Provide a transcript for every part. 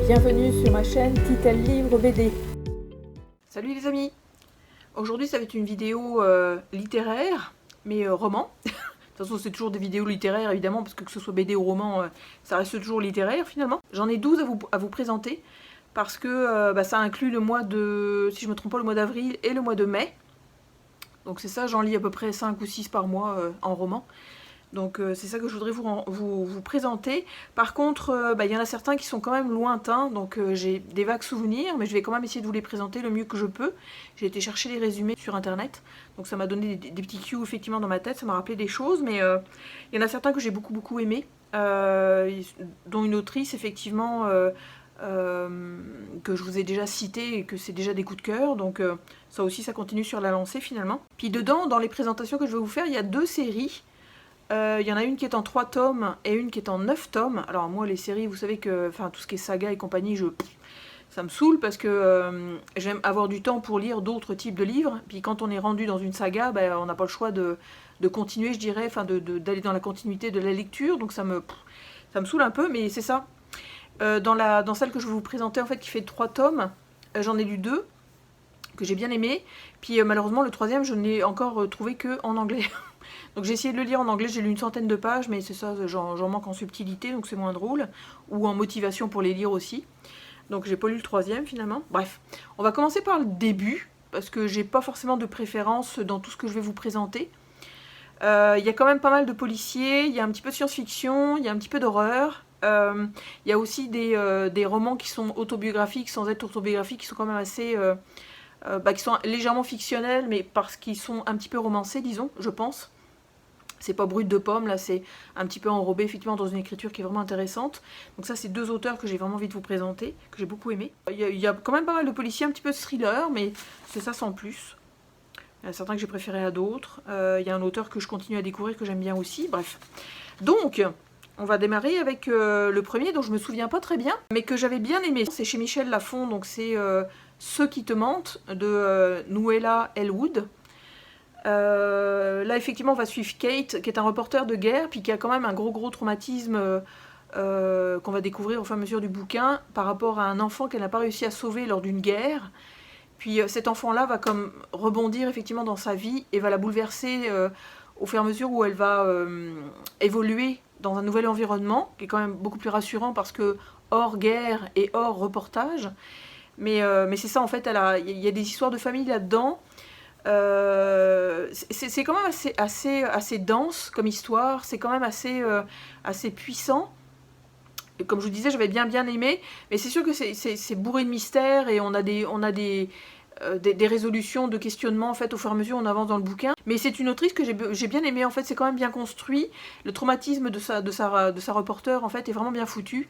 Bienvenue sur ma chaîne Titel Livre BD. Salut les amis. Aujourd'hui ça va être une vidéo littéraire, mais roman. De toute façon c'est toujours des vidéos littéraires évidemment, parce que ce soit BD ou roman, ça reste toujours littéraire finalement. J'en ai 12 à vous présenter, parce que ça inclut le mois de, si je me trompe pas, le mois d'avril et le mois de mai. Donc c'est ça, j'en lis à peu près 5 ou 6 par mois en roman. Donc c'est ça que je voudrais vous présenter. Par contre, il y en a certains qui sont quand même lointains, donc j'ai des vagues souvenirs, mais je vais quand même essayer de vous les présenter le mieux que je peux. J'ai été chercher les résumés sur internet, donc ça m'a donné des petits cues effectivement dans ma tête, ça m'a rappelé des choses, mais il y en a certains que j'ai beaucoup aimé, dont une autrice effectivement que je vous ai déjà cité et que c'est déjà des coups de cœur, donc ça aussi ça continue sur la lancée finalement. Puis dedans, dans les présentations que je vais vous faire, il y a 2 séries. Il y en a une qui est en 3 tomes et une qui est en 9 tomes. Alors moi les séries, vous savez que tout ce qui est saga et compagnie, ça me saoule parce que j'aime avoir du temps pour lire d'autres types de livres. Puis quand on est rendu dans une saga, on n'a pas le choix de continuer, je dirais, d'aller dans la continuité de la lecture. Donc ça me saoule un peu, mais c'est ça. Dans celle que je vais vous présenter, en fait, qui fait 3 tomes, j'en ai lu 2 que j'ai bien aimé. Puis malheureusement le 3e, je n'ai encore trouvé que en anglais. Donc j'ai essayé de le lire en anglais, j'ai lu une centaine de pages, mais c'est ça, j'en manque en subtilité, donc c'est moins drôle. Ou en motivation pour les lire aussi. Donc j'ai pas lu le 3e finalement. Bref, on va commencer par le début, parce que j'ai pas forcément de préférence dans tout ce que je vais vous présenter. Il y a quand même pas mal de policiers, il y a un petit peu de science-fiction, il y a un petit peu d'horreur. Il y a aussi des romans qui sont autobiographiques, sans être autobiographiques, qui sont quand même assez... qui sont légèrement fictionnels, mais parce qu'ils sont un petit peu romancés, disons, je pense. C'est pas brut de pomme, là, c'est un petit peu enrobé, effectivement, dans une écriture qui est vraiment intéressante. Donc ça, c'est 2 auteurs que j'ai vraiment envie de vous présenter, que j'ai beaucoup aimé. Il y a quand même pas mal de policiers, un petit peu de thriller, mais c'est ça sans plus. Il y en a certains que j'ai préférés à d'autres. Il y a un auteur que je continue à découvrir, que j'aime bien aussi, bref. Donc, on va démarrer avec le premier, dont je me souviens pas très bien, mais que j'avais bien aimé. C'est chez Michel Lafon, donc c'est Ceux qui te mentent, de Nouella Elwood. Là effectivement on va suivre Kate, qui est un reporter de guerre, puis qui a quand même un gros traumatisme qu'on va découvrir au fur et à mesure du bouquin, par rapport à un enfant qu'elle n'a pas réussi à sauver lors d'une guerre. Puis cet enfant-là va comme rebondir effectivement dans sa vie, et va la bouleverser au fur et à mesure où elle va évoluer dans un nouvel environnement, qui est quand même beaucoup plus rassurant, parce que hors guerre et hors reportage. Mais c'est ça en fait, il y a des histoires de famille là-dedans. C'est quand même assez dense comme histoire, c'est quand même assez puissant. Et comme je vous disais, j'avais bien aimé, mais c'est sûr que c'est bourré de mystères, et on a des résolutions de questionnements en fait au fur et à mesure où on avance dans le bouquin. Mais c'est une autrice que j'ai bien aimé, en fait, c'est quand même bien construit. Le traumatisme de sa reporter en fait est vraiment bien foutu.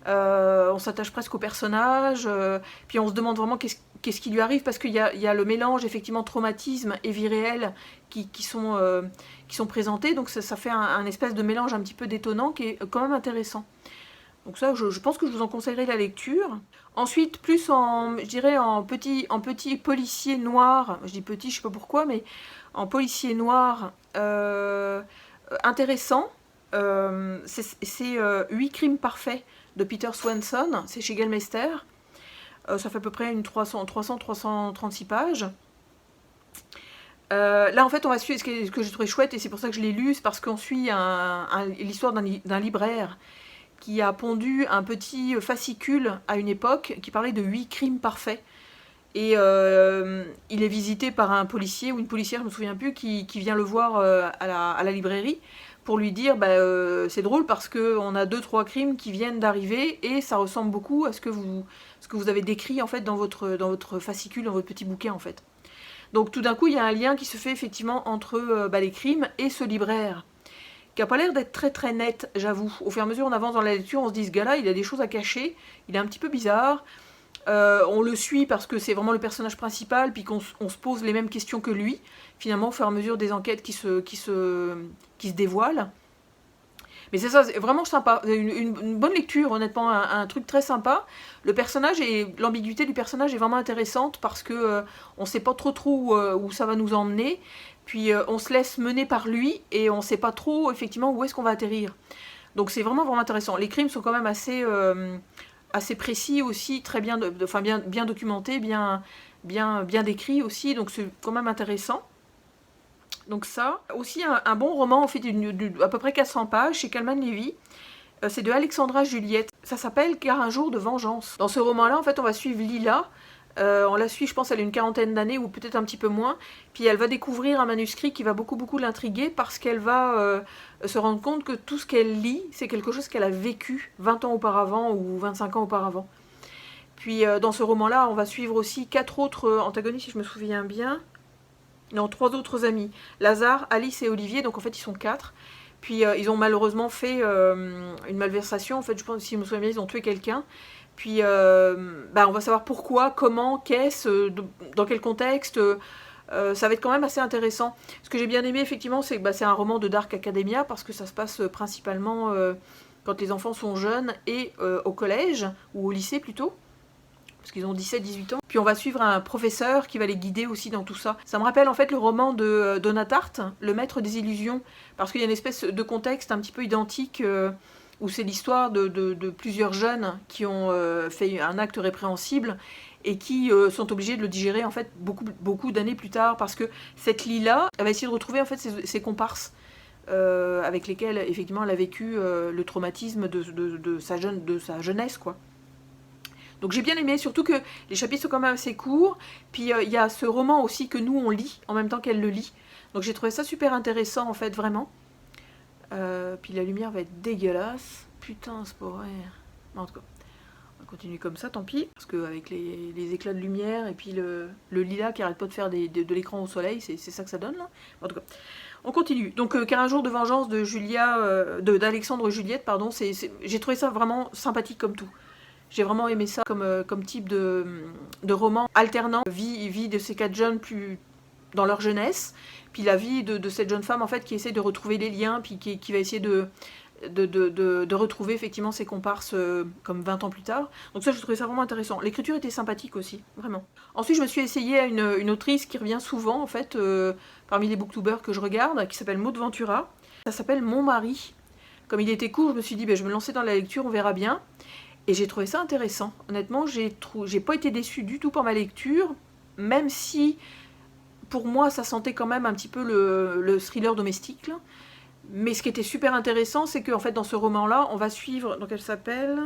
On s'attache presque au personnage, puis on se demande vraiment qu'est-ce qui lui arrive, parce qu'il y a le mélange effectivement traumatisme et vie réelle qui sont présentés, donc ça fait un espèce de mélange un petit peu détonnant qui est quand même intéressant. Donc ça, je pense que je vous en conseillerais la lecture. Ensuite, plus je dirais en petit policier noir, je dis petit, je sais pas pourquoi, mais en policier noir intéressant, c'est 8 crimes parfaits de Peter Swanson, c'est chez Gelmester. Ça fait à peu près une 336 pages. Là en fait on va suivre, ce que j'ai trouvé chouette, et c'est pour ça que je l'ai lu, c'est parce qu'on suit l'histoire d'un libraire qui a pondu un petit fascicule à une époque qui parlait de 8 crimes parfaits. Et il est visité par un policier ou une policière, je ne me souviens plus, qui vient le voir à la librairie, pour lui dire c'est drôle parce qu'on a 2-3 crimes qui viennent d'arriver, et ça ressemble beaucoup à ce que vous avez décrit en fait dans votre fascicule, dans votre petit bouquin en fait. Donc tout d'un coup il y a un lien qui se fait effectivement entre les crimes et ce libraire, qui n'a pas l'air d'être très net, j'avoue. Au fur et à mesure on avance dans la lecture, on se dit ce gars-là il a des choses à cacher, il est un petit peu bizarre. On le suit parce que c'est vraiment le personnage principal, puis qu'on se pose les mêmes questions que lui, finalement, au fur et à mesure des enquêtes qui se dévoilent. Mais c'est ça, c'est vraiment sympa, une bonne lecture, honnêtement, un truc très sympa. L'ambiguïté du personnage est vraiment intéressante, parce que on ne sait pas trop où ça va nous emmener, puis on se laisse mener par lui, et on ne sait pas trop, effectivement, où est-ce qu'on va atterrir. Donc c'est vraiment intéressant. Les crimes sont quand même assez assez précis aussi, très bien, enfin bien documenté, bien décrit aussi, donc c'est quand même intéressant. Donc ça, aussi un bon roman, en fait, à peu près 400 pages, chez Calman Levy. C'est de Alexandra Juliette. Ça s'appelle Car un jour de vengeance. Dans ce roman-là, en fait, on va suivre Lila. On la suit, je pense, elle a une quarantaine d'années, ou peut-être un petit peu moins. Puis elle va découvrir un manuscrit qui va beaucoup l'intriguer, parce qu'elle va se rendre compte que tout ce qu'elle lit, c'est quelque chose qu'elle a vécu 20 ans auparavant, ou 25 ans auparavant. Puis dans ce roman-là, on va suivre aussi 4 autres antagonistes, si je me souviens bien. Non, 3 autres amis. Lazare, Alice et Olivier, donc en fait ils sont 4. Puis ils ont malheureusement fait une malversation, en fait je pense, si je me souviens bien, ils ont tué quelqu'un. Puis on va savoir pourquoi, comment, qu'est-ce, dans quel contexte. Ça va être quand même assez intéressant. Ce que j'ai bien aimé effectivement, c'est que c'est un roman de Dark Academia, parce que ça se passe principalement quand les enfants sont jeunes et au collège, ou au lycée plutôt. Parce qu'ils ont 17-18 ans. Puis on va suivre un professeur qui va les guider aussi dans tout ça. Ça me rappelle en fait le roman de Donna Tartt, Le Maître des Illusions, parce qu'il y a une espèce de contexte un petit peu identique, où c'est l'histoire de plusieurs jeunes qui ont fait un acte répréhensible et qui sont obligés de le digérer en fait beaucoup d'années plus tard, parce que cette Lila, elle va essayer de retrouver en fait ses comparses. Avec lesquels effectivement elle a vécu le traumatisme de sa jeunesse, quoi. Donc j'ai bien aimé, surtout que les chapitres sont quand même assez courts. Puis il y a ce roman aussi que nous on lit en même temps qu'elle le lit. Donc j'ai trouvé ça super intéressant en fait, vraiment. Puis la lumière va être dégueulasse. Putain, c'est pas vrai. Mais en tout cas, on va continuer comme ça, tant pis. Parce qu'avec les éclats de lumière et puis le lilas qui arrête pas de faire de l'écran au soleil, c'est ça que ça donne là. En tout cas, on continue. Donc Car un jour de vengeance d'Alexandre Juliette, pardon. J'ai trouvé ça vraiment sympathique comme tout. J'ai vraiment aimé ça comme type de roman alternant vie de ces 4 jeunes plus dans leur jeunesse, puis la vie de cette jeune femme en fait qui essaie de retrouver les liens, puis qui va essayer de retrouver effectivement ses comparses comme 20 ans plus tard. Donc ça, je trouvais ça vraiment intéressant. L'écriture était sympathique aussi, vraiment. Ensuite, je me suis essayée à une autrice qui revient souvent en fait parmi les booktubers que je regarde, qui s'appelle Maud Ventura. Ça s'appelle Mon mari. Comme il était court, je me suis dit je vais me lancer dans la lecture, on verra bien. Et j'ai trouvé ça intéressant. Honnêtement, j'ai pas été déçue du tout par ma lecture, même si, pour moi, ça sentait quand même un petit peu le thriller domestique, là. Mais ce qui était super intéressant, c'est qu'en fait, dans ce roman-là, on va suivre... Donc elle s'appelle...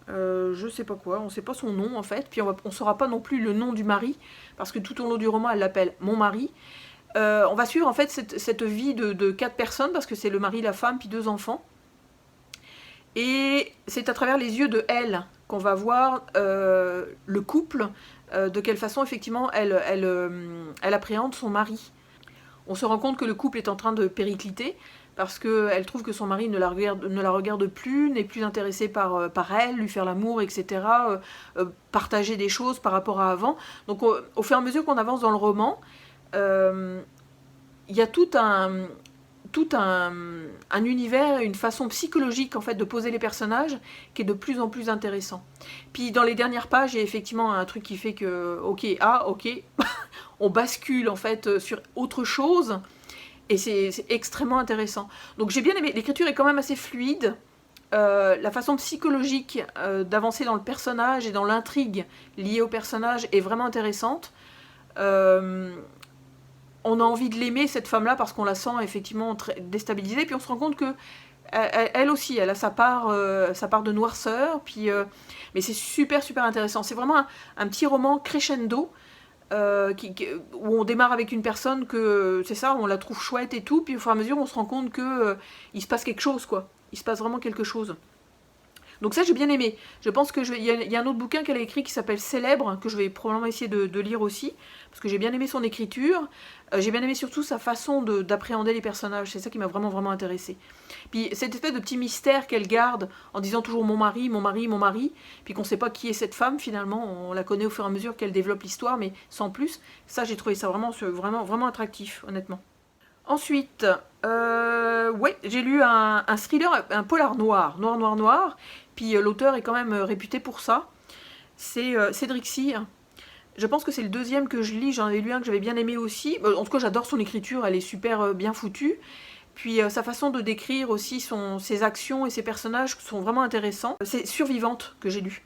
je sais pas quoi, on sait pas son nom, en fait. Puis on saura pas non plus le nom du mari, parce que tout au long du roman, elle l'appelle « mon mari ». On va suivre, en fait, cette vie de 4 personnes, parce que c'est le mari, la femme, puis 2 enfants. Et c'est à travers les yeux de elle qu'on va voir le couple, de quelle façon effectivement elle appréhende son mari. On se rend compte que le couple est en train de péricliter, parce qu'elle trouve que son mari ne la regarde plus, n'est plus intéressé par elle, lui faire l'amour, etc. Partager des choses par rapport à avant. Donc au fur et à mesure qu'on avance dans le roman, il y a tout un univers, une façon psychologique en fait de poser les personnages qui est de plus en plus intéressant. Puis dans les dernières pages, il y a effectivement un truc qui fait que ok, on bascule en fait sur autre chose, et c'est extrêmement intéressant. Donc j'ai bien aimé, l'écriture est quand même assez fluide. La façon psychologique d'avancer dans le personnage et dans l'intrigue liée au personnage est vraiment intéressante. On a envie de l'aimer, cette femme-là, parce qu'on la sent effectivement très déstabilisée. Puis on se rend compte que elle aussi, elle a sa part de noirceur. Puis, mais c'est super intéressant. C'est vraiment un petit roman crescendo, où on démarre avec une personne que, c'est ça, on la trouve chouette et tout. Puis au fur et à mesure, on se rend compte que il se passe quelque chose, quoi. Il se passe vraiment quelque chose. Donc ça, j'ai bien aimé. Je pense que il y a un autre bouquin qu'elle a écrit qui s'appelle Célèbre, que je vais probablement essayer de lire aussi, parce que j'ai bien aimé son écriture. J'ai bien aimé surtout sa façon d'appréhender les personnages. C'est ça qui m'a vraiment intéressée. Puis cette espèce de petit mystère qu'elle garde en disant toujours mon mari, mon mari, mon mari, puis qu'on ne sait pas qui est cette femme finalement. On la connaît au fur et à mesure qu'elle développe l'histoire, mais sans plus. Ça, j'ai trouvé ça vraiment attractif, honnêtement. Ensuite, j'ai lu un thriller, un polar noir. Puis l'auteur est quand même réputé pour ça. C'est Cédric Cyr. Je pense que c'est le deuxième que je lis. J'en avais lu un que j'avais bien aimé aussi. En tout cas, j'adore son écriture. Elle est super bien foutue. Puis sa façon de décrire aussi ses actions et ses personnages sont vraiment intéressants. C'est Survivante que j'ai lu.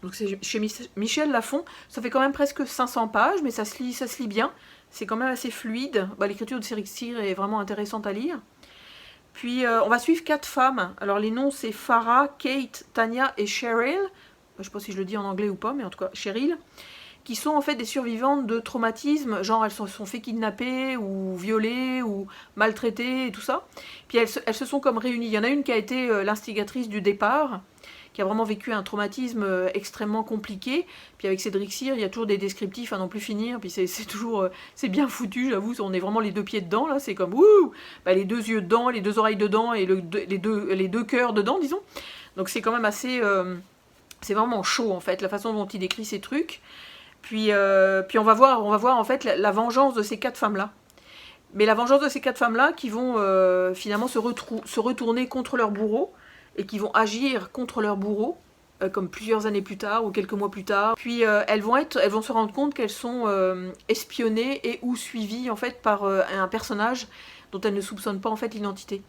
Donc c'est chez Michel Lafon. Ça fait quand même presque 500 pages, mais ça se lit bien. C'est quand même assez fluide. L'écriture de Elixir est vraiment intéressante à lire. Puis on va suivre 4 femmes. Alors les noms c'est Farah, Kate, Tanya et Cheryl. Je ne sais pas si je le dis en anglais ou pas, mais en tout cas Cheryl. Qui sont en fait des survivantes de traumatismes, genre elles se sont fait kidnapper ou violer ou maltraiter et tout ça. Puis elles se sont comme réunies. Il y en a une qui a été l'instigatrice du départ, qui a vraiment vécu un traumatisme extrêmement compliqué. Puis avec Cédric Cyr, il y a toujours des descriptifs à n'en plus finir. Puis c'est toujours, c'est bien foutu, j'avoue. On est vraiment les 2 pieds dedans là. C'est comme ouh, les 2 yeux dedans, les 2 oreilles dedans et les deux cœurs dedans, disons. Donc c'est quand même assez, c'est vraiment chaud en fait la façon dont il décrit ces trucs. Puis on va voir en fait la vengeance de ces 4 femmes-là. Mais la vengeance de ces 4 femmes-là qui vont finalement se retourner contre leur bourreau et qui vont agir contre leur bourreau, comme plusieurs années plus tard ou quelques mois plus tard. Puis elles vont se rendre compte qu'elles sont espionnées et ou suivies en fait par un personnage dont elles ne soupçonnent pas en fait l'identité.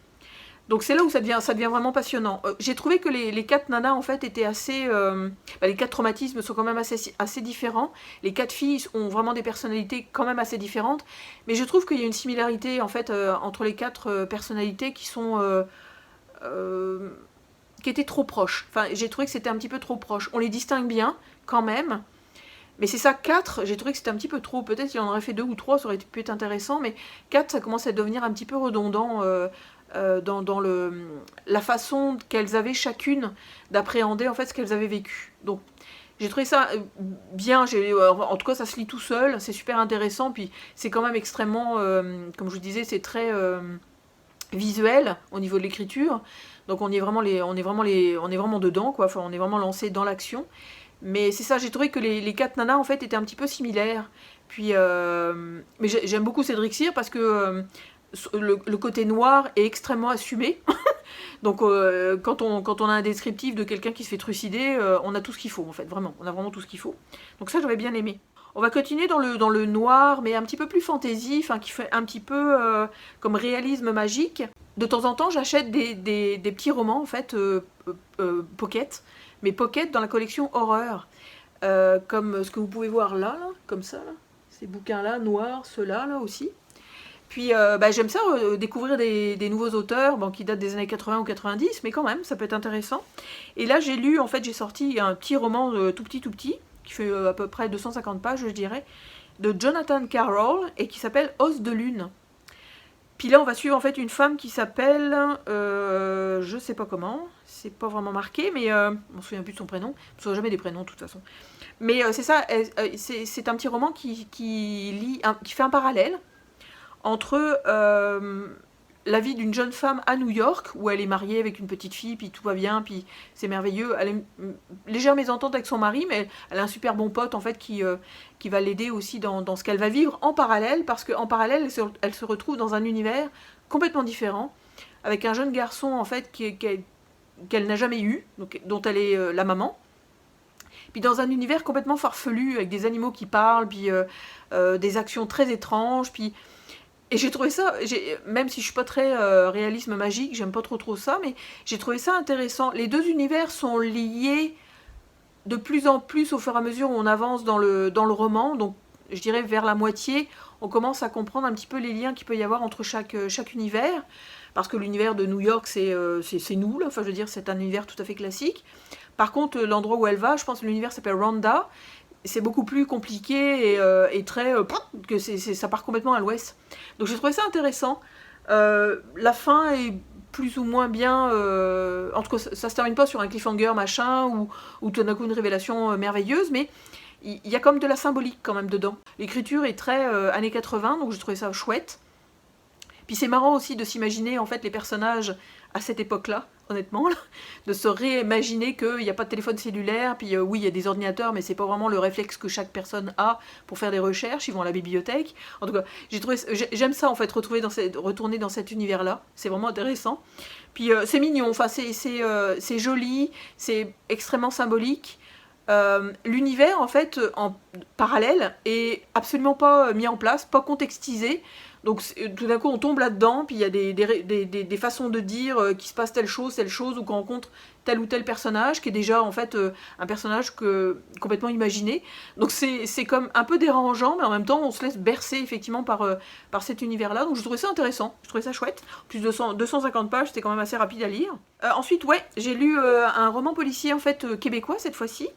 Donc c'est là où ça devient vraiment passionnant. J'ai trouvé que les 4 nanas en fait étaient assez... les 4 traumatismes sont quand même assez différents. Les 4 filles ont vraiment des personnalités quand même assez différentes. Mais je trouve qu'il y a une similarité en fait entre les 4 personnalités qui sont... qui étaient trop proches. Enfin, j'ai trouvé que c'était un petit peu trop proche. On les distingue bien quand même. Mais c'est ça, 4, j'ai trouvé que c'était un petit peu trop. Peut-être qu'il en aurait fait 2 ou 3, ça aurait pu être intéressant. Mais 4, ça commence à devenir un petit peu redondant... dans la façon qu'elles avaient chacune d'appréhender en fait ce qu'elles avaient vécu. Donc j'ai trouvé ça bien, en tout cas ça se lit tout seul, c'est super intéressant, puis c'est quand même extrêmement, comme je vous disais, c'est très visuel au niveau de l'écriture, donc on est vraiment dedans, quoi. Enfin, on est vraiment lancé dans l'action. Mais c'est ça, j'ai trouvé que les 4 nanas en fait étaient un petit peu similaires. Puis, mais j'aime beaucoup Cédric Cyr parce que le côté noir est extrêmement assumé. Donc quand on a un descriptif de quelqu'un qui se fait trucider, on a tout ce qu'il faut en fait, vraiment. On a vraiment tout ce qu'il faut. Donc ça j'avais bien aimé. On va continuer dans le noir, mais un petit peu plus fantasy, enfin qui fait un petit peu comme réalisme magique. De temps en temps j'achète des petits romans en fait, pocket, mais pocket dans la collection horreur. Comme ce que vous pouvez voir là, comme ça, là. Ces bouquins-là, noirs, ceux-là là aussi. Puis j'aime ça, découvrir des nouveaux auteurs qui datent des années 80 ou 90, mais quand même, ça peut être intéressant. Et là, j'ai lu, en fait, j'ai sorti un petit roman tout petit, qui fait à peu près 250 pages, je dirais, de Jonathan Carroll, et qui s'appelle Os de Lune. Puis là, on va suivre en fait une femme qui s'appelle, je sais pas comment, c'est pas vraiment marqué, mais je m'en souviens plus de son prénom, je ne me souviens jamais des prénoms de toute façon. Mais c'est ça, c'est un petit roman qui fait un parallèle entre la vie d'une jeune femme à New York, où elle est mariée avec une petite fille, puis tout va bien, puis c'est merveilleux. Elle a une légère mésentente avec son mari, mais elle a un super bon pote en fait qui va l'aider aussi dans ce qu'elle va vivre en parallèle, parce qu'en parallèle, elle se retrouve dans un univers complètement différent, avec un jeune garçon en fait qu'elle n'a jamais eu, donc, dont elle est la maman. Puis dans un univers complètement farfelu, avec des animaux qui parlent, puis des actions très étranges, puis... Et j'ai trouvé ça, même si je suis pas très réalisme magique, j'aime pas trop ça, mais j'ai trouvé ça intéressant. Les 2 univers sont liés de plus en plus au fur et à mesure où on avance dans le roman, donc je dirais vers la moitié, on commence à comprendre un petit peu les liens qu'il peut y avoir entre chaque univers, parce que l'univers de New York, c'est nous, là, enfin je veux dire, c'est un univers tout à fait classique. Par contre, l'endroit où elle va, je pense que l'univers s'appelle Rwanda, c'est beaucoup plus compliqué et très... que ça part complètement à l'ouest. Donc j'ai trouvé ça intéressant. La fin est plus ou moins bien... en tout cas, ça se termine pas sur un cliffhanger machin, ou tout d'un coup une révélation merveilleuse, mais il y a comme de la symbolique quand même dedans. L'écriture est très années 80, donc j'ai trouvé ça chouette. Puis c'est marrant aussi de s'imaginer en fait les personnages à cette époque-là, honnêtement, là, de se réimaginer qu'il n'y a pas de téléphone cellulaire, puis oui, il y a des ordinateurs, mais c'est pas vraiment le réflexe que chaque personne a pour faire des recherches, ils vont à la bibliothèque. En tout cas, j'aime ça en fait, retourner dans cet univers-là, c'est vraiment intéressant. Puis c'est mignon, enfin c'est joli, c'est extrêmement symbolique. L'univers en fait en parallèle est absolument pas mis en place, pas contextisé. Donc tout d'un coup on tombe là-dedans, puis il y a des façons de dire qu'il se passe telle chose, ou qu'on rencontre tel ou tel personnage, qui est déjà en fait un personnage complètement imaginé. Donc c'est comme un peu dérangeant, mais en même temps on se laisse bercer effectivement par cet univers-là. Donc je trouvais ça intéressant, je trouvais ça chouette. Plus de 250 pages, c'était quand même assez rapide à lire. Ensuite, ouais, j'ai lu un roman policier en fait québécois cette fois-ci.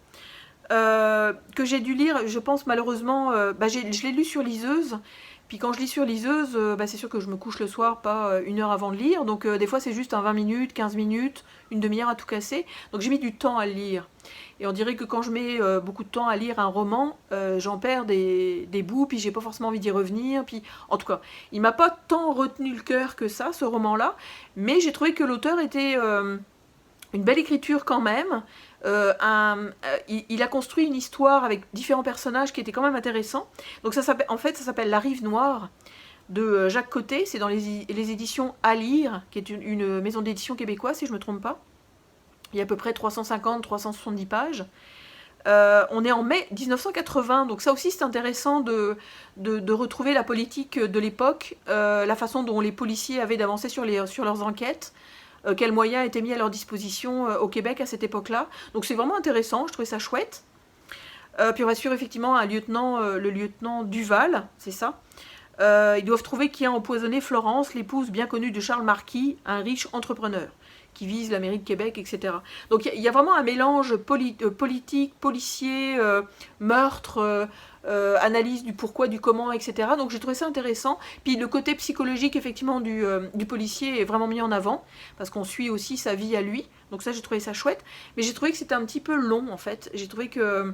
Que j'ai dû lire, je pense malheureusement, je l'ai lu sur liseuse. Puis quand je lis sur liseuse, c'est sûr que je me couche le soir, pas une heure avant de lire. Donc des fois c'est juste un 20 minutes, 15 minutes, une demi-heure à tout casser. Donc j'ai mis du temps à le lire. Et on dirait que quand je mets beaucoup de temps à lire un roman, j'en perds des bouts, puis j'ai pas forcément envie d'y revenir. Puis en tout cas, il m'a pas tant retenu le cœur que ça, ce roman-là. Mais j'ai trouvé que l'auteur était une belle écriture quand même. Il a construit une histoire avec différents personnages qui étaient quand même intéressants. Donc ça s'appelle La Rive Noire de Jacques Côté. C'est dans les éditions À Lire, qui est une maison d'édition québécoise si je ne me trompe pas. Il y a à peu près 350-370 pages. On est en mai 1980, donc ça aussi c'est intéressant de retrouver la politique de l'époque, la façon dont les policiers avaient d'avancer sur leurs enquêtes. Quels moyens étaient mis à leur disposition au Québec à cette époque-là. Donc c'est vraiment intéressant, je trouvais ça chouette. Puis on va suivre effectivement le lieutenant Duval, c'est ça. Ils doivent trouver qui a empoisonné Florence, l'épouse bien connue de Charles Marquis, un riche entrepreneur, qui vise la mairie de Québec, etc. Donc il y a vraiment un mélange politique, policier, meurtre, analyse du pourquoi, du comment, etc. Donc j'ai trouvé ça intéressant. Puis le côté psychologique, effectivement, du policier est vraiment mis en avant, parce qu'on suit aussi sa vie à lui. Donc ça, j'ai trouvé ça chouette. Mais j'ai trouvé que c'était un petit peu long, en fait. J'ai trouvé que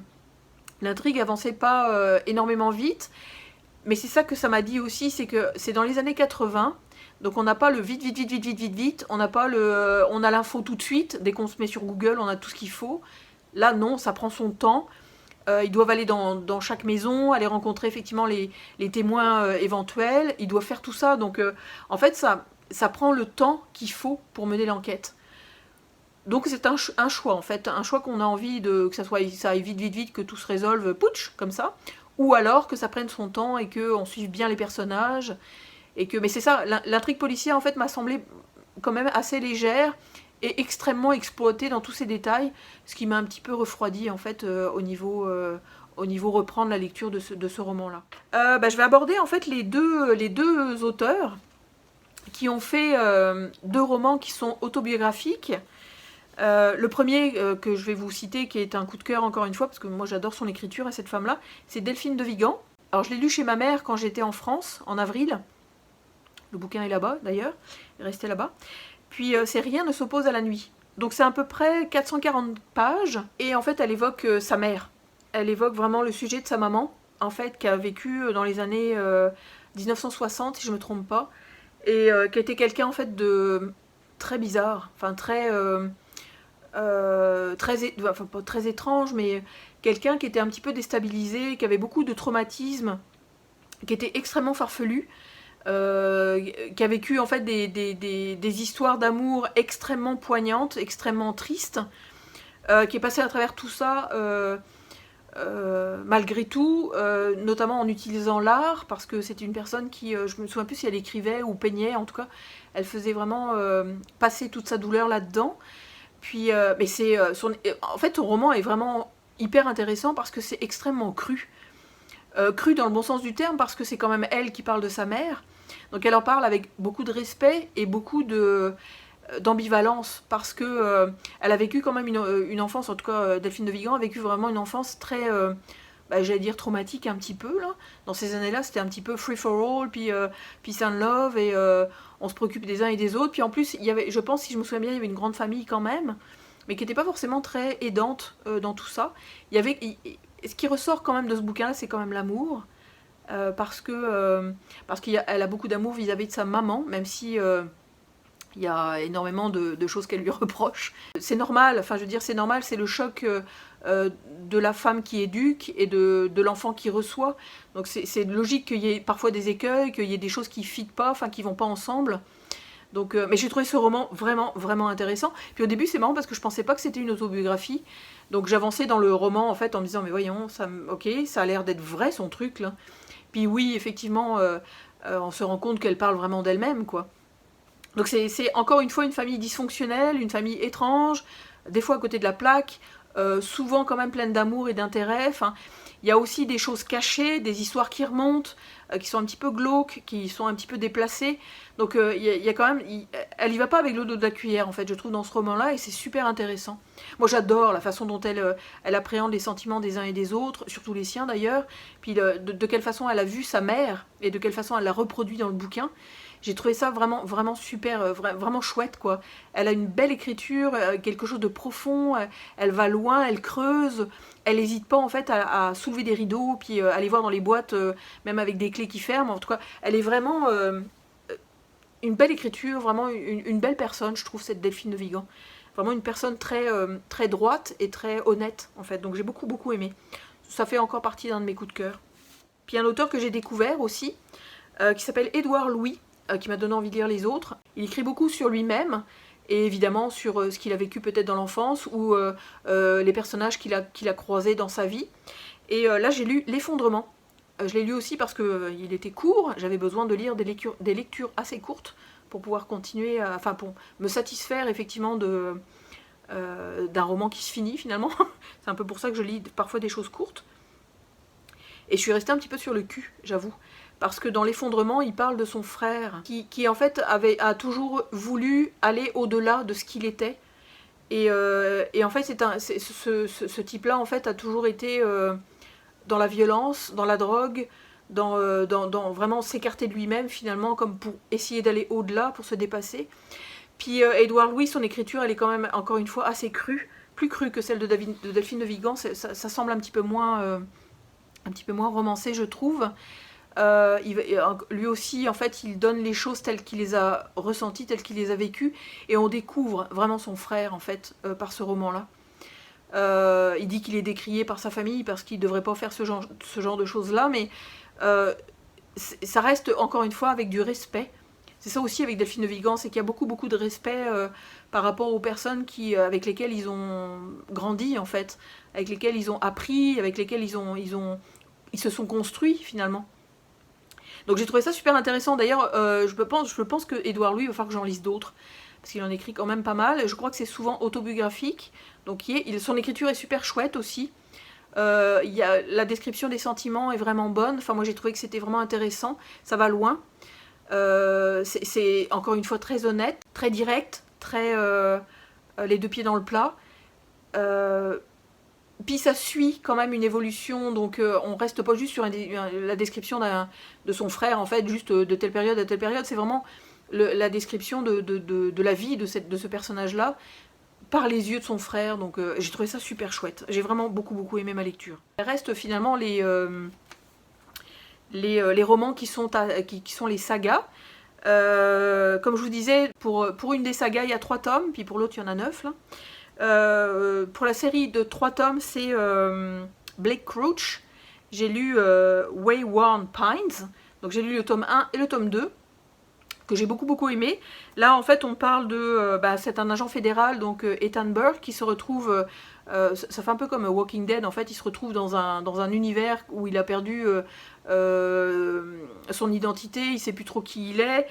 l'intrigue avançait pas énormément vite. Mais c'est ça que ça m'a dit aussi, c'est que c'est dans les années 80, donc on n'a pas le vite, on a l'info tout de suite, dès qu'on se met sur Google, on a tout ce qu'il faut. Là non, ça prend son temps. Ils doivent aller dans chaque maison, aller rencontrer effectivement les témoins éventuels, ils doivent faire tout ça, donc en fait ça prend le temps qu'il faut pour mener l'enquête. Donc c'est un choix en fait, un choix qu'on a envie que ça aille vite, que tout se résolve, putsch, comme ça, ou alors que ça prenne son temps et qu'on suive bien les personnages, mais c'est ça, l'intrigue policière en fait m'a semblé quand même assez légère, et extrêmement exploitée dans tous ses détails, ce qui m'a un petit peu refroidi en fait au niveau reprendre la lecture de ce roman-là. Je vais aborder en fait les deux auteurs qui ont fait deux romans qui sont autobiographiques. Le premier que je vais vous citer, qui est un coup de cœur encore une fois, parce que moi j'adore son écriture à cette femme-là, c'est Delphine de Vigan. Alors je l'ai lu chez ma mère quand j'étais en France, en avril. Le bouquin est là-bas d'ailleurs, il est resté là-bas. Puis c'est Rien ne s'oppose à la nuit. Donc c'est à peu près 440 pages, et en fait elle évoque sa mère. Elle évoque vraiment le sujet de sa maman, en fait, qui a vécu dans les années 1960, si je ne me trompe pas, et qui était quelqu'un en fait de très bizarre, enfin pas très étrange, mais quelqu'un qui était un petit peu déstabilisé, qui avait beaucoup de traumatismes, qui était extrêmement farfelu, qui a vécu en fait des histoires d'amour extrêmement poignantes, extrêmement tristes, qui est passé à travers tout ça malgré tout, notamment en utilisant l'art, parce que c'était une personne qui, je me souviens plus si elle écrivait ou peignait, en tout cas, elle faisait vraiment passer toute sa douleur là-dedans. Puis, mais en fait, son roman est vraiment hyper intéressant parce que c'est extrêmement cru. Cru dans le bon sens du terme, parce que c'est quand même elle qui parle de sa mère. Donc elle en parle avec beaucoup de respect et beaucoup d'ambivalence, parce que elle a vécu quand même une enfance, en tout cas Delphine de Vigan a vécu vraiment une enfance très, j'allais dire traumatique un petit peu, là. Dans ces années-là, c'était un petit peu free for all, puis peace and love, et on se préoccupe des uns et des autres. Puis en plus, il y avait, je pense, si je me souviens bien, il y avait une grande famille quand même, mais qui n'était pas forcément très aidante dans tout ça. Ce qui ressort quand même de ce bouquin-là, c'est quand même l'amour, parce qu'elle a beaucoup d'amour vis-à-vis de sa maman, même si il y a énormément de choses qu'elle lui reproche. C'est normal, enfin je veux dire c'est normal, c'est le choc de la femme qui éduque et de l'enfant qui reçoit. Donc c'est logique qu'il y ait parfois des écueils, qu'il y ait des choses qui ne fitent pas, enfin qui ne vont pas ensemble. Donc, mais j'ai trouvé ce roman vraiment, vraiment intéressant. Puis au début c'est marrant parce que je pensais pas que c'était une autobiographie. Donc j'avançais dans le roman en fait en me disant mais voyons, ok, ça a l'air d'être vrai son truc là. Puis oui, effectivement, on se rend compte qu'elle parle vraiment d'elle-même, quoi. Donc c'est encore une fois une famille dysfonctionnelle, une famille étrange, des fois à côté de la plaque, souvent quand même pleine d'amour et d'intérêt. Enfin, il y a aussi des choses cachées, des histoires qui remontent, qui sont un petit peu glauques, qui sont un petit peu déplacées. Donc il y a quand même, elle y va pas avec le dos de la cuillère, en fait, je trouve, dans ce roman-là, et c'est super intéressant. Moi j'adore la façon dont elle appréhende les sentiments des uns et des autres, surtout les siens d'ailleurs, puis de quelle façon elle a vu sa mère, et de quelle façon elle l'a reproduit dans le bouquin. J'ai trouvé ça vraiment, vraiment super, vraiment chouette, quoi. Elle a une belle écriture, quelque chose de profond, elle va loin, elle creuse, elle n'hésite pas en fait à soulever des rideaux, puis aller voir dans les boîtes, même avec des clés qui ferment. En tout cas, elle est vraiment une belle écriture, vraiment une belle personne, je trouve, cette Delphine de Vigan. Vraiment une personne très, très droite et très honnête, en fait. Donc j'ai beaucoup, beaucoup aimé. Ça fait encore partie d'un de mes coups de cœur. Puis un auteur que j'ai découvert aussi, qui s'appelle Édouard Louis, qui m'a donné envie de lire les autres. Il écrit beaucoup sur lui-même, et évidemment sur ce qu'il a vécu peut-être dans l'enfance, ou les personnages qu'il a croisés dans sa vie. Et là j'ai lu L'Effondrement. Je l'ai lu aussi parce qu'il était court, j'avais besoin de lire des lectures assez courtes pour pouvoir continuer, enfin pour me satisfaire effectivement d'un roman qui se finit finalement. C'est un peu pour ça que je lis parfois des choses courtes. Et je suis restée un petit peu sur le cul, j'avoue. Parce que dans L'Effondrement, il parle de son frère, qui en fait a toujours voulu aller au-delà de ce qu'il était. Et en fait, ce type-là, en fait, a toujours été dans la violence, dans la drogue, dans vraiment s'écarter de lui-même, finalement, comme pour essayer d'aller au-delà, pour se dépasser. Puis Édouard Louis, son écriture, elle est quand même, encore une fois, assez crue, plus crue que celle de Delphine de Vigan. Ça semble un petit peu moins romancé, je trouve. Lui aussi, en fait, il donne les choses telles qu'il les a ressenties, telles qu'il les a vécues, et on découvre vraiment son frère, en fait, par ce roman-là. Il dit qu'il est décrié par sa famille parce qu'il ne devrait pas faire ce genre de choses-là, mais ça reste, encore une fois, avec du respect. C'est ça aussi avec Delphine de Vigan, c'est qu'il y a beaucoup, beaucoup de respect par rapport aux personnes avec lesquelles ils ont grandi, en fait, avec lesquelles ils ont appris, avec lesquelles ils se sont construits, finalement. Donc j'ai trouvé ça super intéressant. D'ailleurs, je pense que Édouard Louis, il va falloir que j'en lise d'autres, parce qu'il en écrit quand même pas mal. Je crois que c'est souvent autobiographique, donc son écriture est super chouette aussi. La description des sentiments est vraiment bonne. Enfin, moi j'ai trouvé que c'était vraiment intéressant. Ça va loin. C'est encore une fois très honnête, très direct, très les deux pieds dans le plat. Puis ça suit quand même une évolution, donc on reste pas juste sur la description de son frère, en fait, juste de telle période à telle période. C'est vraiment la description de la vie de ce personnage-là par les yeux de son frère. Donc j'ai trouvé ça super chouette. J'ai vraiment beaucoup, beaucoup aimé ma lecture. Il reste finalement les romans qui sont les sagas. Comme je vous disais, pour une des sagas, il y a 3 tomes, puis pour l'autre, il y en a 9, là. Pour la série de 3 tomes, c'est Blake Crouch. J'ai lu Wayward Pines. Donc j'ai lu le tome 1 et le tome 2, que j'ai beaucoup beaucoup aimé. Là, en fait, on parle c'est un agent fédéral, donc Ethan Burke, qui se retrouve... ça fait un peu comme Walking Dead, en fait. Il se retrouve dans un univers où il a perdu son identité, il sait plus trop qui il est,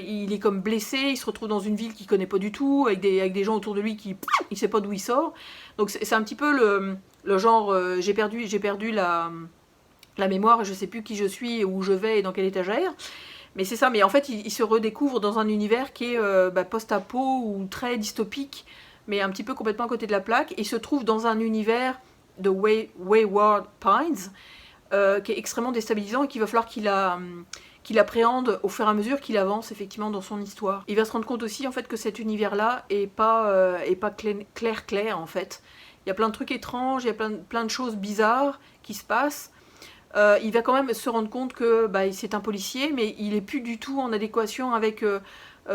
il est comme blessé, il se retrouve dans une ville qu'il connaît pas du tout, avec des gens autour de lui il sait pas d'où il sort. Donc c'est un petit peu le genre, j'ai perdu la mémoire, et je sais plus qui je suis, où je vais et dans quelle étagère. Mais c'est ça, mais en fait il se redécouvre dans un univers qui est post-apo ou très dystopique, mais un petit peu complètement à côté de la plaque. Il se trouve dans un univers de Wayward Pines, qui est extrêmement déstabilisant et qu'il va falloir qu'il appréhende au fur et à mesure qu'il avance effectivement dans son histoire. Il va se rendre compte aussi en fait que cet univers-là est pas clair en fait. Il y a plein de trucs étranges, il y a plein de choses bizarres qui se passent. Il va quand même se rendre compte que c'est un policier, mais il est plus du tout en adéquation avec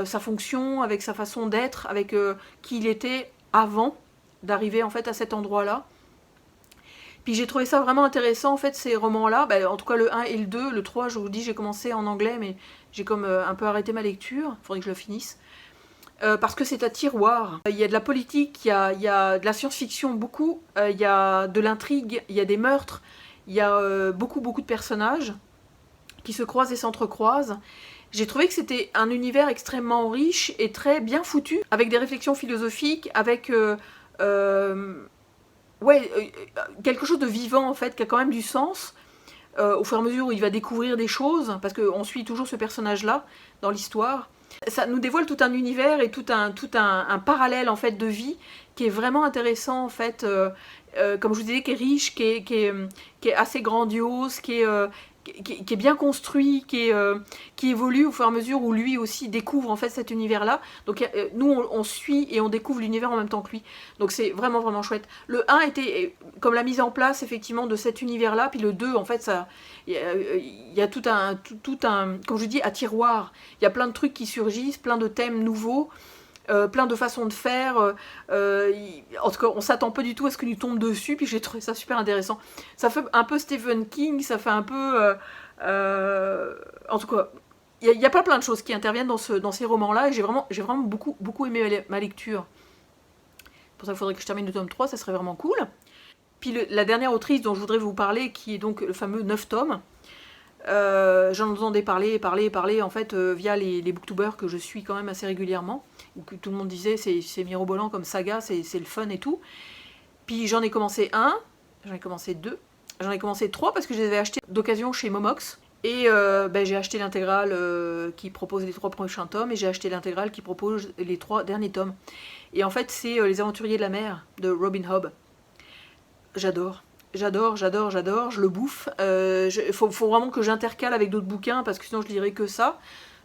sa fonction, avec sa façon d'être, avec qui il était avant d'arriver en fait à cet endroit-là. Puis j'ai trouvé ça vraiment intéressant, en fait, ces romans-là. En tout cas, le 1 et le 2. Le 3, je vous dis, j'ai commencé en anglais, mais j'ai comme un peu arrêté ma lecture. Il faudrait que je la finisse. Parce que c'est à tiroir. Il y a de la politique, il y a de la science-fiction, beaucoup. Il y a de l'intrigue, il y a des meurtres. Il y a beaucoup, beaucoup de personnages. qui se croisent et s'entrecroisent. J'ai trouvé que c'était un univers extrêmement riche et très bien foutu, avec des réflexions philosophiques, avec quelque chose de vivant en fait, qui a quand même du sens, au fur et à mesure où il va découvrir des choses, parce qu'on suit toujours ce personnage-là dans l'histoire. Ça nous dévoile tout un univers et tout un parallèle en fait de vie qui est vraiment intéressant en fait, comme je vous disais, qui est riche, qui est assez grandiose, qui est bien construit, qui évolue au fur et à mesure où lui aussi découvre en fait cet univers-là. Donc nous on suit et on découvre l'univers en même temps que lui. Donc c'est vraiment vraiment chouette. Le 1 était comme la mise en place effectivement de cet univers-là, puis le 2 en fait ça, il y a tout un, comme je dis, à tiroir. Il y a plein de trucs qui surgissent, plein de thèmes nouveaux. Plein de façons de faire, en tout cas on s'attend pas du tout à ce que nous tombe dessus, puis j'ai trouvé ça super intéressant. Ça fait un peu Stephen King, ça fait un peu en tout cas il y a pas plein de choses qui interviennent dans ces romans là, et j'ai vraiment beaucoup aimé ma lecture. Pour ça il faudrait que je termine le tome 3, ça serait vraiment cool. Puis la dernière autrice dont je voudrais vous parler, qui est donc le fameux 9 tomes, j'en entendais parler en fait via les booktubers que je suis quand même assez régulièrement, où que tout le monde disait c'est mirobolant comme saga, c'est le fun et tout. Puis j'en ai commencé un, j'en ai commencé deux, j'en ai commencé trois parce que je les avais achetés d'occasion chez Momox. Et j'ai acheté l'intégrale qui propose les 3 prochains tomes, et j'ai acheté l'intégrale qui propose les 3 derniers tomes. Et en fait c'est Les Aventuriers de la Mer de Robin Hobb. J'adore, je le bouffe. Faut vraiment que j'intercale avec d'autres bouquins, parce que sinon je lirai que ça.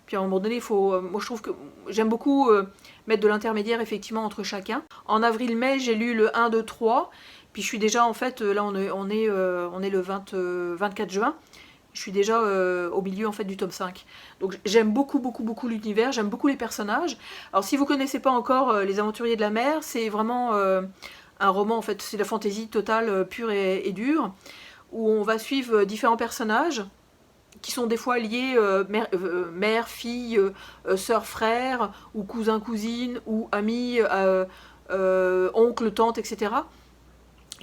Puis à un moment donné, moi je trouve que j'aime beaucoup mettre de l'intermédiaire effectivement entre chacun. En avril-mai, j'ai lu le 1, 2, 3. Puis je suis déjà en fait, là on est le 24 juin. Je suis déjà au milieu en fait du tome 5. Donc j'aime beaucoup l'univers, j'aime beaucoup les personnages. Alors si vous connaissez pas encore Les Aventuriers de la Mer, c'est vraiment un roman en fait, c'est la fantaisie totale, pure et dure, où on va suivre différents personnages qui sont des fois liés mère, fille, sœur, frère, ou cousin, cousine, ou amis, oncle, tante, etc.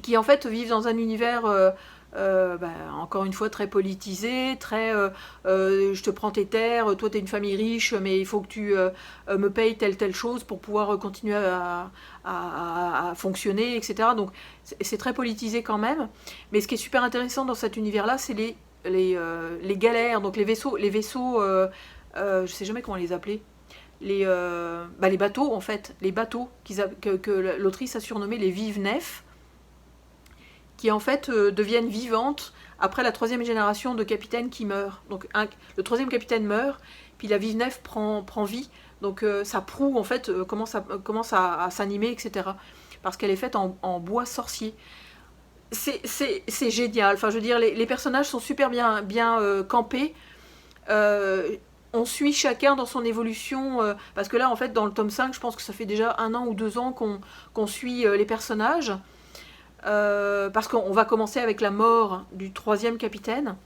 Qui en fait vivent dans un univers encore une fois très politisé, très je te prends tes terres, toi t'es une famille riche, mais il faut que tu me payes telle chose pour pouvoir continuer à fonctionner, etc. Donc c'est très politisé quand même, mais ce qui est super intéressant dans cet univers là, c'est les galères, donc les vaisseaux je sais jamais comment les appeler, les bateaux en fait, les bateaux que l'autrice a surnommé les vives-nefs, qui en fait deviennent vivantes après la 3e génération de capitaines qui meurent. Donc le 3e capitaine meurt, puis la vive-nef prend vie, donc ça proue en fait commence à s'animer, etc. Parce qu'elle est faite en bois sorcier. C'est génial, enfin je veux dire, les personnages sont super bien campés. On suit chacun dans son évolution, parce que là en fait dans le tome 5, je pense que ça fait déjà 1 an ou 2 ans qu'on suit les personnages. Parce qu'on va commencer avec la mort du 3e capitaine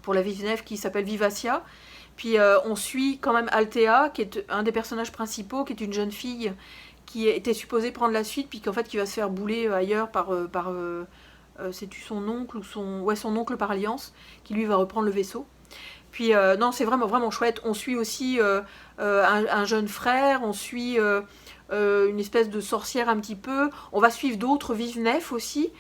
pour la vive-nef qui s'appelle Vivacia. Puis on suit quand même Althea, qui est un des personnages principaux, qui est une jeune fille qui était supposée prendre la suite, puis qu'en fait qui va se faire bouler ailleurs par sais-tu son oncle, ou son oncle par alliance, qui lui va reprendre le vaisseau. Puis non, c'est vraiment chouette. On suit aussi un jeune frère, on suit une espèce de sorcière un petit peu. On va suivre d'autres vives-nefs aussi,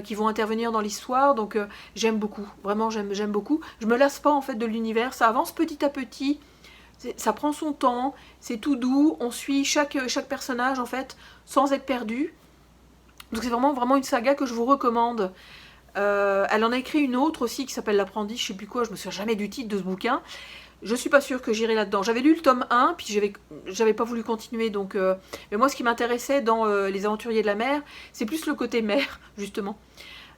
qui vont intervenir dans l'histoire. Donc j'aime beaucoup, vraiment j'aime beaucoup. Je me lasse pas en fait de l'univers, ça avance petit à petit. Ça prend son temps, c'est tout doux, on suit chaque personnage en fait, sans être perdu. Donc c'est vraiment une saga que je vous recommande. Elle en a écrit une autre aussi qui s'appelle L'Apprenti, je sais plus quoi, je me souviens jamais du titre de ce bouquin. Je suis pas sûre que j'irai là-dedans. J'avais lu le tome 1, puis j'avais pas voulu continuer. Donc, mais moi, ce qui m'intéressait dans Les Aventuriers de la Mer, c'est plus le côté mer, justement.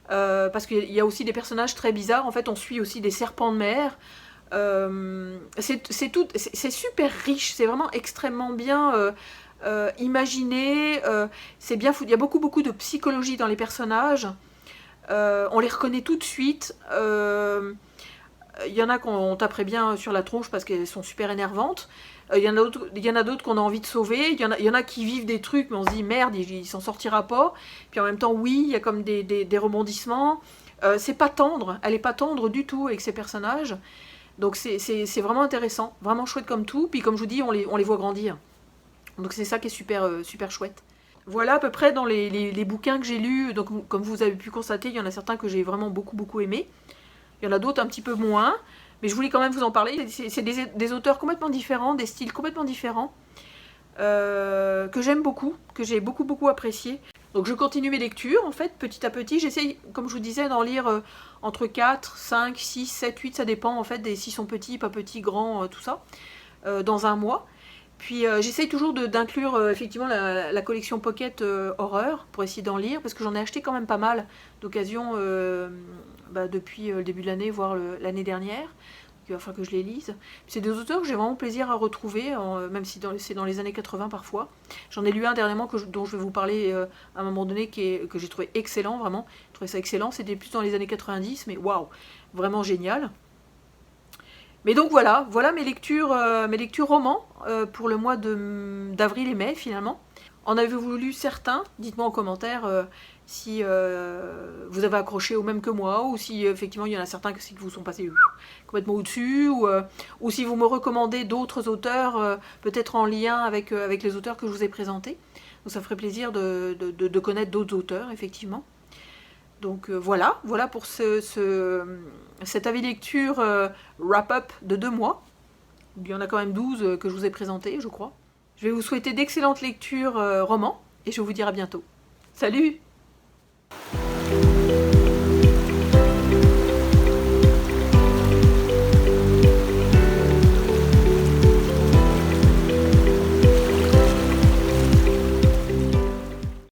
Parce qu'il y a aussi des personnages très bizarres. En fait, on suit aussi des serpents de mer. C'est super riche, c'est vraiment extrêmement bien imaginé. C'est bien foutu. Il y a beaucoup de psychologie dans les personnages. On les reconnaît tout de suite. Il y en a qu'on taperait bien sur la tronche parce qu'elles sont super énervantes. Il y en a d'autres qu'on a envie de sauver. Il y en a qui vivent des trucs, mais on se dit merde, il s'en sortira pas. Puis en même temps, oui, il y a comme des rebondissements. C'est pas tendre, elle est pas tendre du tout avec ses personnages. Donc c'est vraiment intéressant, vraiment chouette comme tout. Puis comme je vous dis, on les voit grandir. Donc c'est ça qui est super, super chouette. Voilà à peu près dans les bouquins que j'ai lus. Donc comme vous avez pu constater, il y en a certains que j'ai vraiment beaucoup aimés. Il y en a d'autres un petit peu moins. Mais je voulais quand même vous en parler. C'est des auteurs complètement différents, des styles complètement différents. Que j'aime beaucoup, que j'ai beaucoup apprécié. Donc je continue mes lectures en fait, petit à petit. J'essaye, comme je vous disais, d'en lire entre 4, 5, 6, 7, 8, ça dépend en fait s'ils sont petits, pas petits, grands, tout ça, dans un mois. Puis j'essaye toujours d'inclure effectivement la collection Pocket Horreur pour essayer d'en lire, parce que j'en ai acheté quand même pas mal d'occasion depuis le début de l'année, voire l'année dernière. Donc, il va falloir que je les lise. C'est des auteurs que j'ai vraiment plaisir à retrouver, même si c'est dans les années 80 parfois. J'en ai lu un dernièrement dont je vais vous parler à un moment donné que j'ai trouvé excellent, vraiment. J'ai trouvé ça excellent, c'était plus dans les années 90, mais waouh, vraiment génial. Mais donc voilà mes lectures romans pour le mois d'avril et mai finalement. En avez-vous lu certains? Dites-moi en commentaire si vous avez accroché au même que moi, ou si effectivement il y en a certains qui vous sont passés complètement au-dessus, ou si vous me recommandez d'autres auteurs, peut-être en lien avec les auteurs que je vous ai présentés. Donc ça ferait plaisir de connaître d'autres auteurs, effectivement. Donc voilà pour cet avis lecture wrap-up de 2 mois. Il y en a quand même 12 que je vous ai présentés, je crois. Je vais vous souhaiter d'excellentes lectures romans, et je vais vous dire à bientôt. Salut!